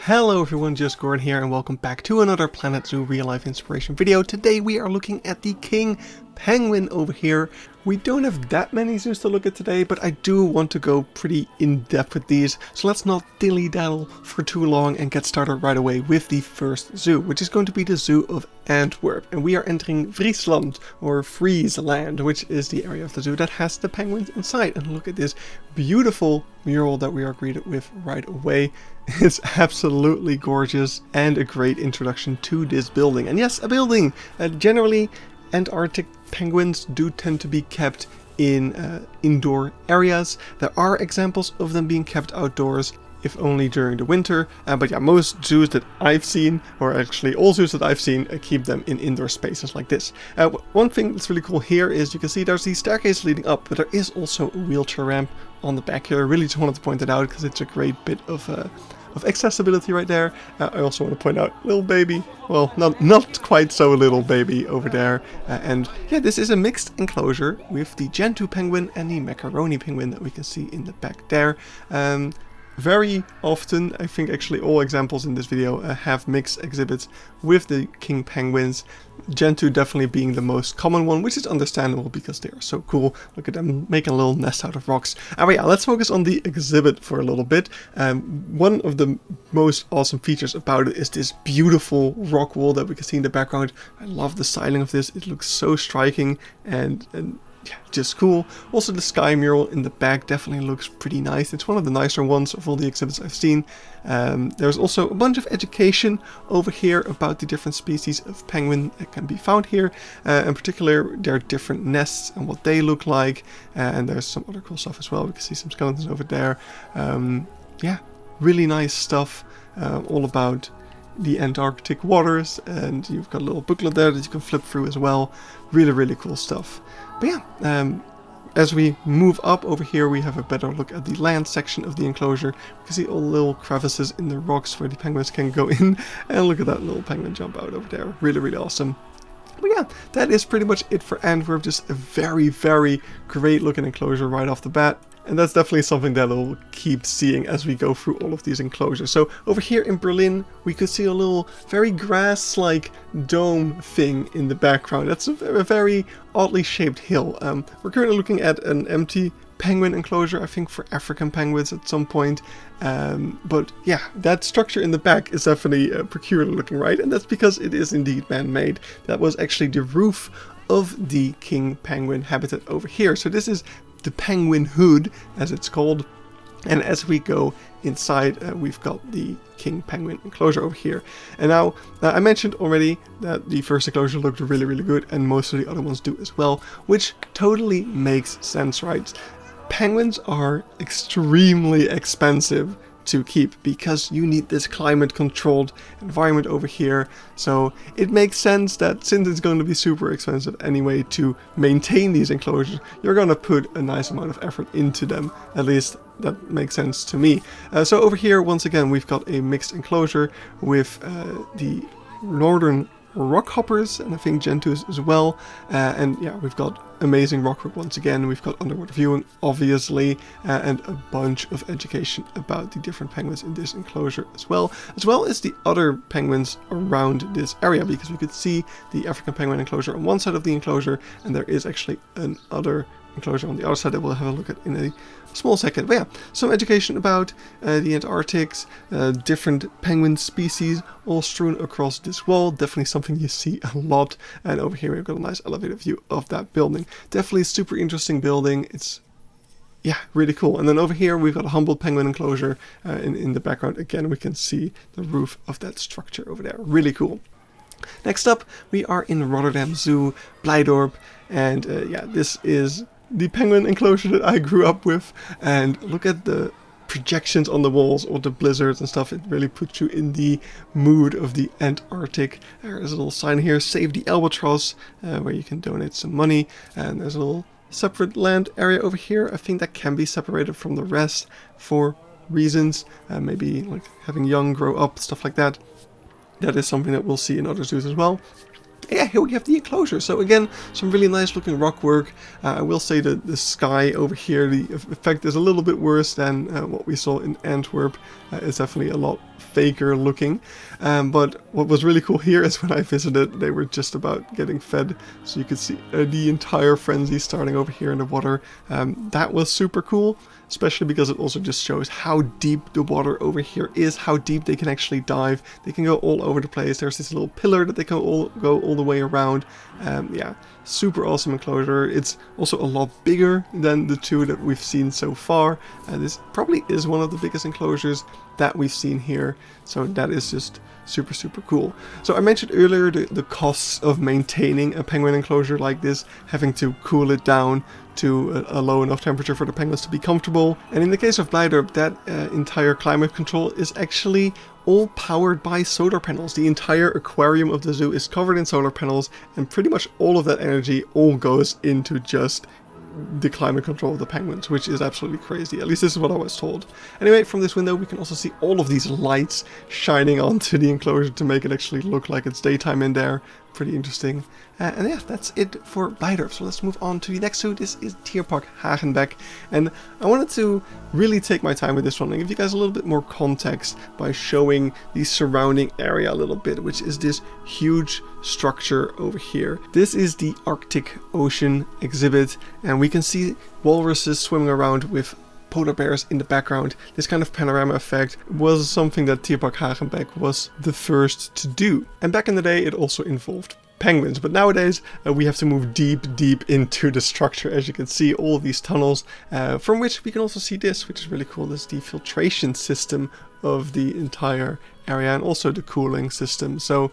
Hello everyone, just Gordon here and welcome back to another Planet Zoo real life inspiration video. Today we are looking at the king penguin over here. We don't have that many zoos to look at today, but I do want to go pretty in depth with these. So let's not dilly-daddle for too long and get started right away with the first zoo, which is going to be the Zoo of Antwerp. And we are entering Friesland, or Friesland, which is the area of the zoo that has the penguins inside. And look at this beautiful mural that we are greeted with right away. It's absolutely gorgeous and a great introduction to this building. And yes, a building! Generally, Antarctic penguins do tend to be kept in indoor areas. There are examples of them being kept outdoors, if only during the winter. But yeah, most zoos that I've seen, or actually all zoos that I've seen, keep them in indoor spaces like this. One thing that's really cool here is you can see there's the staircase leading up, but there is also a wheelchair ramp on the back here. I really just wanted to point it out because it's a great bit of accessibility right there. I also want to point out little baby, well, not quite so little baby over there. And yeah, this is a mixed enclosure with the Gentoo penguin and the macaroni penguin that we can see in the back there. Very often, I think actually all examples in this video have mixed exhibits with the king penguins. Gentoo definitely being the most common one, which is understandable because they are so cool. Look at them making a little nest out of rocks. But yeah, let's focus on the exhibit for a little bit. One of the most awesome features about it is this beautiful rock wall that we can see in the background. I love the styling of this. It looks so striking and yeah, just cool. Also the sky mural in the back definitely looks pretty nice. It's one of the nicer ones of all the exhibits I've seen. There's also a bunch of education over here about the different species of penguin that can be found here. In particular, their different nests and what they look like. And there's some other cool stuff as well. We can see some skeletons over there. Yeah, really nice stuff all about the Antarctic waters, and you've got a little booklet there that you can flip through as well. Really, really cool stuff. But yeah, as we move up over here, we have a better look at the land section of the enclosure. You can see all the little crevices in the rocks where the penguins can go in, and look at that little penguin jump out over there. Really, really awesome. But yeah, that is pretty much it for Antwerp. Just a very, very great looking enclosure right off the bat. And that's definitely something that we'll keep seeing as we go through all of these enclosures. So over here in Berlin, we could see a little very grass-like dome thing in the background. That's a very oddly shaped hill. We're currently looking at an empty penguin enclosure, I think for African penguins at some point. But yeah, that structure in the back is definitely peculiar looking, right? And that's because it is indeed man-made. That was actually the roof of the king penguin habitat over here. So this is the penguin hood, as it's called. And as we go inside, we've got the king penguin enclosure over here. And now, I mentioned already that the first enclosure looked really, really good, and most of the other ones do as well, which totally makes sense, right? Penguins are extremely expensive to keep because you need this climate controlled environment over here. So it makes sense that since it's going to be super expensive anyway to maintain these enclosures, you're going to put a nice amount of effort into them. At least that makes sense to me. So over here, once again, we've got a mixed enclosure with the northern rockhoppers and I think gentoos as well. And yeah, we've got amazing rockwork once again. We've got underwater viewing, obviously, and a bunch of education about the different penguins in this enclosure as well as the other penguins around this area, because we could see the African penguin enclosure on one side of the enclosure, and there is actually another enclosure on the other side that we'll have a look at in a small second. But yeah, some education about the Antarctics, different penguin species all strewn across this wall. Definitely something you see a lot. And over here we've got a nice elevated view of that building. Definitely a super interesting building. It's yeah, really cool. And then over here we've got a Humboldt penguin enclosure. In the background again we can see the roof of that structure over there. Really cool. Next up we are in Rotterdam Zoo, Blijdorp, and yeah, this is the penguin enclosure that I grew up with. And look at the projections on the walls or the blizzards and stuff. It really puts you in the mood of the Antarctic. There's a little sign here, Save the Albatross, where you can donate some money. And there's a little separate land area over here. I think that can be separated from the rest for reasons, maybe like having young grow up, stuff like that. That is something that we'll see in other zoos as well. yeah, here we have the enclosure. So again, some really nice looking rock work. I will say that the sky over here, the effect is a little bit worse than what we saw in Antwerp. It's definitely a lot faker looking. But what was really cool here is when I visited, they were just about getting fed. So you could see the entire frenzy starting over here in the water. That was super cool, especially because it also just shows how deep the water over here is, how deep they can actually dive. They can go all over the place. There's this little pillar that they can go all the way around. Yeah, super awesome enclosure. It's also a lot bigger than the two that we've seen so far. This probably is one of the biggest enclosures that we've seen here. So that is just super, super cool. So I mentioned earlier the costs of maintaining a penguin enclosure like this, having to cool it down to a low enough temperature for the penguins to be comfortable. And in the case of Blijdorp, that entire climate control is actually all powered by solar panels. The entire aquarium of the zoo is covered in solar panels, and pretty much all of that energy all goes into just the climate control of the penguins, which is absolutely crazy. At least this is what I was told. Anyway, from this window we can also see all of these lights shining onto the enclosure to make it actually look like it's daytime in there. Pretty interesting. And yeah, that's it for Blijdorp. So let's move on to the next zoo. This is Tierpark Hagenbeck. And I wanted to really take my time with this one and give you guys a little bit more context by showing the surrounding area a little bit, which is this huge structure over here. This is the Arctic Ocean exhibit, and we can see walruses swimming around with polar bears in the background. This kind of panorama effect was something that Tierpark Hagenbeck was the first to do. And back in the day it also involved penguins, but nowadays we have to move deep into the structure. As you can see, all of these tunnels, from which we can also see this, which is really cool. This is the filtration system of the entire area, and also the cooling system. So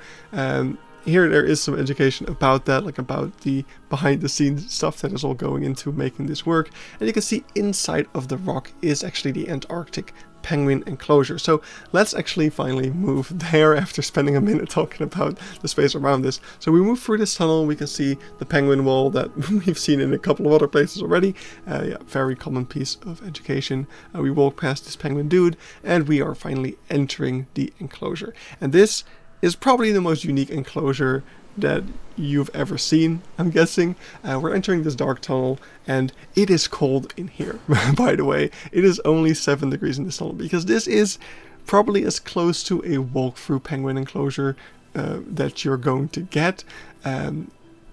here there is some education about that, like about the behind the scenes stuff that is all going into making this work. And you can see inside of the rock is actually the Antarctic penguin enclosure. So let's actually finally move there after spending a minute talking about the space around this. So we move through this tunnel, we can see the penguin wall that we've seen in a couple of other places already. Yeah, very common piece of education. We walk past this penguin dude and we are finally entering the enclosure. And this is probably the most unique enclosure that you've ever seen, I'm guessing. We're entering this dark tunnel and it is cold in here. By the way, it is only 7 degrees in this tunnel, because this is probably as close to a walk-through penguin enclosure that you're going to get.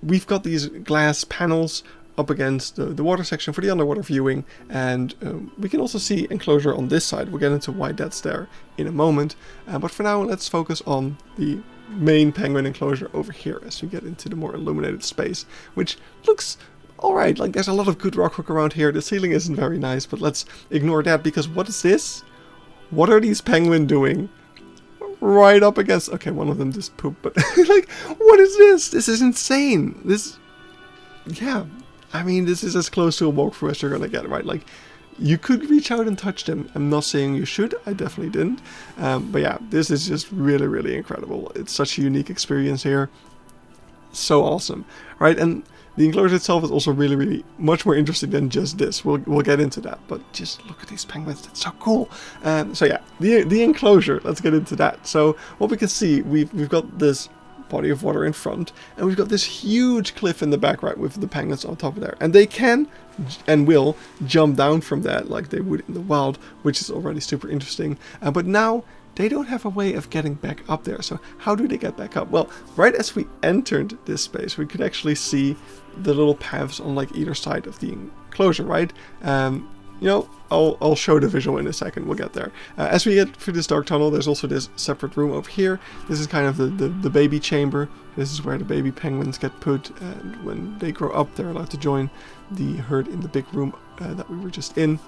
We've got these glass panels up against the water section for the underwater viewing, and we can also see enclosure on this side. We'll get into why that's there in a moment, but for now let's focus on the main penguin enclosure over here as we get into the more illuminated space, which looks alright. Like, there's a lot of good rock work around here. The ceiling isn't very nice, but let's ignore that, because what is this? What are these penguins doing right up against... Okay, one of them just pooped, but like, what is this? This is insane. This... Yeah, I mean, this is as close to a walkthrough as you're gonna get, right? Like, you could reach out and touch them. I'm not saying you should. I definitely didn't. But yeah, this is just really, really incredible. It's such a unique experience here. So awesome, right? And the enclosure itself is also really, really much more interesting than just this. We'll get into that. But just look at these penguins. That's so cool. So yeah, the enclosure. Let's get into that. So what we can see, we've got this body of water in front, and we've got this huge cliff in the back, right, with the penguins on top of there, and they can and will jump down from that like they would in the wild, which is already super interesting. But now they don't have a way of getting back up there. So how do they get back up? Well, right as we entered this space, we could actually see the little paths on like either side of the enclosure, right? You know, I'll show the visual in a second. We'll get there. As we get through this dark tunnel, there's also this separate room over here. This is kind of the baby chamber. This is where the baby penguins get put, and when they grow up, they're allowed to join the herd in the big room that we were just in.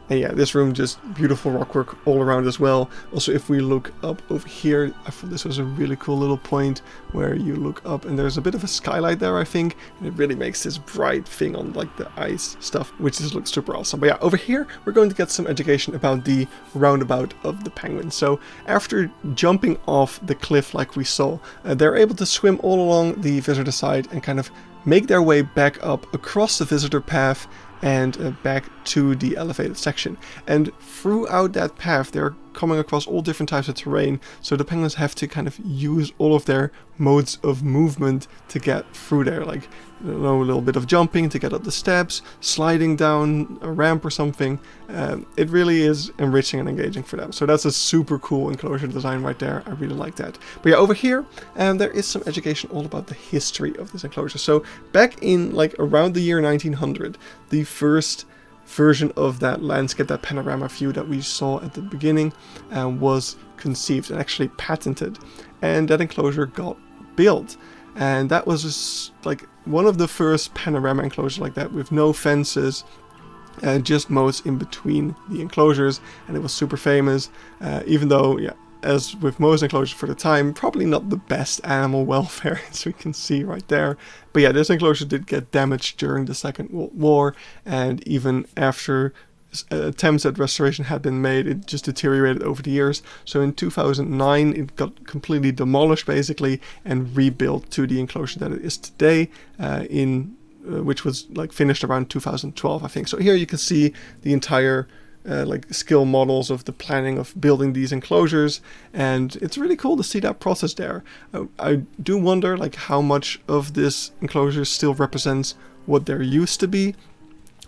And yeah, this room, just beautiful rockwork all around as well. Also, if we look up over here, I thought this was a really cool little point where you look up and there's a bit of a skylight there, I think, and it really makes this bright thing on like the ice stuff, which just looks super awesome. But yeah, over here we're going to get some education about the roundabout of the penguins. So after jumping off the cliff like we saw, they're able to swim all along the visitor side and kind of make their way back up across the visitor path and back to the elevated section. And throughout that path they're coming across all different types of terrain, so the penguins have to kind of use all of their modes of movement to get through there, like, you know, a little bit of jumping to get up the steps, sliding down a ramp or something. It really is enriching and engaging for them. So that's a super cool enclosure design right there. I really like that. But yeah, over here, there is some education all about the history of this enclosure. So back in like around the year 1900, the first version of that landscape, that panorama view that we saw at the beginning, was conceived and actually patented, and that enclosure got built. And that was just like one of the first panorama enclosures like that, with no fences, just moats in between the enclosures, and it was super famous, even though, yeah, as with most enclosures for the time, probably not the best animal welfare, as we can see right there. But yeah, this enclosure did get damaged during the Second World War, and even after attempts at restoration had been made, it just deteriorated over the years. So in 2009, it got completely demolished, basically, and rebuilt to the enclosure that it is today, which was like finished around 2012, I think. So here you can see the entire like skill models of the planning of building these enclosures, and it's really cool to see that process there. I do wonder like how much of this enclosure still represents what there used to be,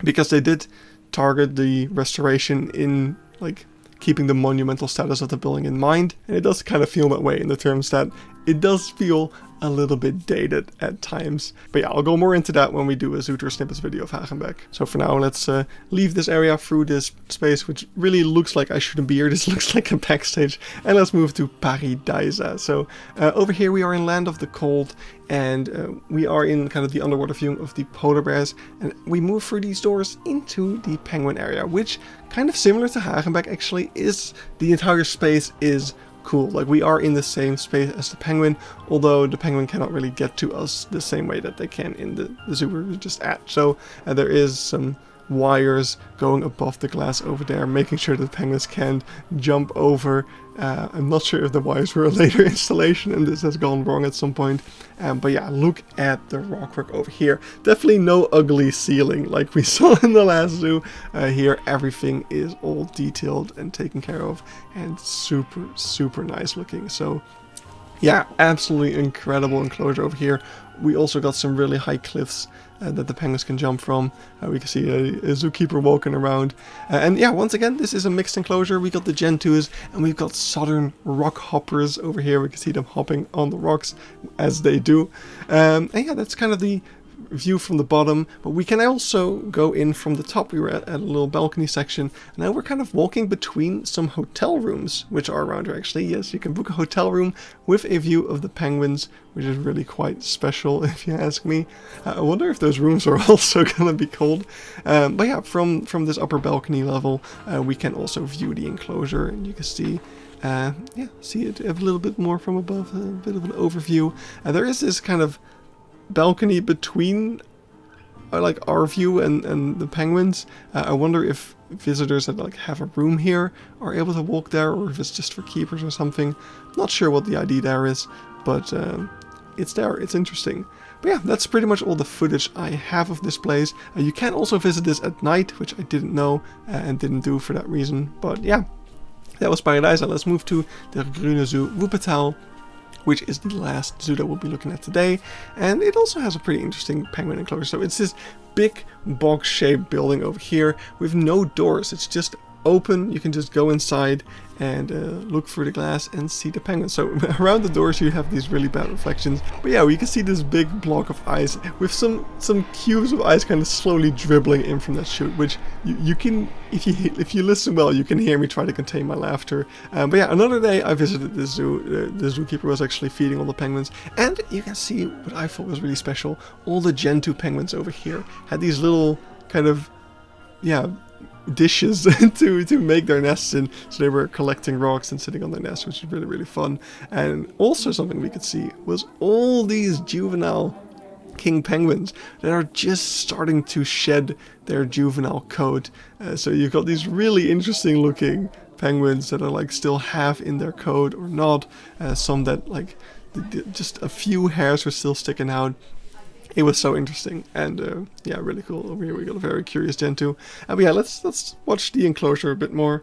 because they did target the restoration in like keeping the monumental status of the building in mind, and it does kind of feel that way in the terms that it does feel a little bit dated at times. But yeah, I'll go more into that when we do a Zoo Tour Snippets video of Hagenbeck. So for now, let's leave this area through this space, which really looks like I shouldn't be here. This looks like a backstage. And let's move to Pairi Daiza. So over here we are in Land of the Cold, and we are in kind of the underwater view of the polar bears, and we move through these doors into the penguin area, which, kind of similar to Hagenbeck actually, is the entire space is cool. Like, we are in the same space as the penguin, although the penguin cannot really get to us the same way that they can in the zoo we're just at. So there is some wires going above the glass over there, making sure that the penguins can jump over. I'm not sure if the wires were a later installation and this has gone wrong at some point. But yeah, look at the rockwork over here. Definitely no ugly ceiling like we saw in the last zoo. Here everything is all detailed and taken care of, and super, super nice looking. So yeah, absolutely incredible enclosure over here. We also got some really high cliffs that the penguins can jump from. We can see a zookeeper walking around. And yeah, once again, this is a mixed enclosure. We got the gentoos, and we've got southern rock hoppers over here. We can see them hopping on the rocks as they do. And yeah, that's kind of the view from the bottom, but we can also go in from the top. We were at a little balcony section, and now we're kind of walking between some hotel rooms which are around here. Actually, yes, you can book a hotel room with a view of the penguins, which is really quite special if you ask me. I wonder if those rooms are also gonna be cold. But yeah, from this upper balcony level, we can also view the enclosure, and you can see see it a little bit more from above, a bit of an overview. There is this kind of balcony between like our view and the penguins. I wonder if visitors that like have a room here are able to walk there, or if it's just for keepers or something. Not sure what the idea there is, but it's there. It's interesting. But yeah, that's pretty much all the footage I have of this place. You can also visit this at night, which I didn't know and didn't do for that reason. But yeah, that was Pairi Daiza. Let's move to the Grüne Zoo Wuppertal, which is the last zoo that we'll be looking at today. And it also has a pretty interesting penguin enclosure. So it's this big box-shaped building over here with no doors. It's just open. You can just go inside and look through the glass and see the penguins. So around the doors you have these really bad reflections. But yeah, we can see this big block of ice with some cubes of ice kind of slowly dribbling in from that chute, which you can, if you listen well, you can hear me try to contain my laughter. But yeah, another day I visited the zoo. The zookeeper was actually feeding all the penguins, and you can see what I thought was really special. All the Gentoo penguins over here had these little kind of, yeah, dishes to make their nests in, so they were collecting rocks and sitting on their nests, which is really, really fun. And also something we could see was all these juvenile king penguins that are just starting to shed their juvenile coat. So you've got these really interesting looking penguins that are like still half in their coat or not, some that like just a few hairs were still sticking out. It was so interesting, and yeah, really cool. Over here we got a very curious Gentoo. But yeah, let's watch the enclosure a bit more.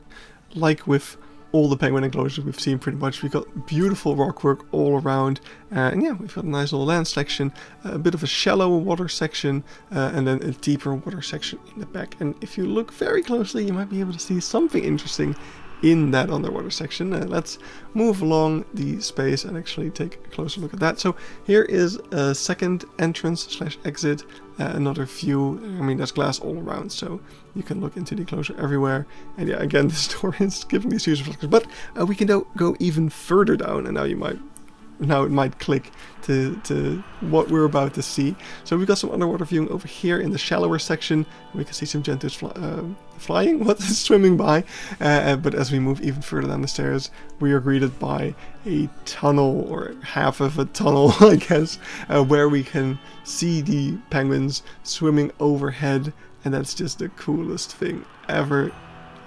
Like with all the penguin enclosures we've seen pretty much. We've got beautiful rockwork all around, and yeah, we've got a nice little land section, a bit of a shallower water section, and then a deeper water section in the back. And if you look very closely, you might be able to see something interesting in that underwater section. Let's move along the space and actually take a closer look at that. So here is a second entrance / exit, another view. I mean, there's glass all around, so you can look into the enclosure everywhere. And yeah, again, the store is giving these huge reflectors, but we can go even further down, and now it might click to what we're about to see. So we've got some underwater viewing over here in the shallower section. We can see some gentoos flying, swimming by. But as we move even further down the stairs, we are greeted by a tunnel, or half of a tunnel, I guess, where we can see the penguins swimming overhead, and that's just the coolest thing ever.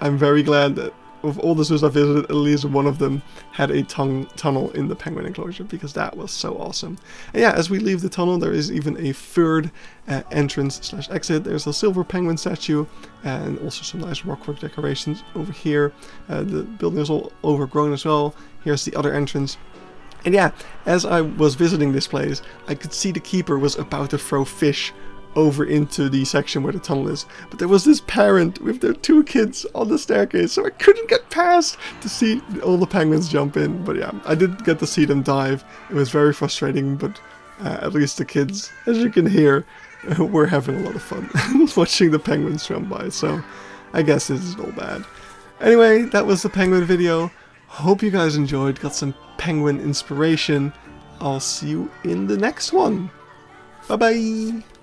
I'm very glad that of all the zoos I visited, at least one of them had a tunnel in the penguin enclosure, because that was so awesome. And yeah, as we leave the tunnel, there is even a third entrance / exit. There's a silver penguin statue, and also some nice rockwork decorations over here. The building is all overgrown as well. Here's the other entrance. And yeah, as I was visiting this place, I could see the keeper was about to throw fish over into the section where the tunnel is, but there was this parent with their 2 kids on the staircase, so I couldn't get past to see all the penguins jump in. But yeah, I did get to see them dive. It was very frustrating, but at least the kids, as you can hear, were having a lot of fun watching the penguins swim by, so I guess this isn't all bad. Anyway, that was the penguin video. Hope you guys enjoyed, got some penguin inspiration. I'll see you in the next one. Bye bye!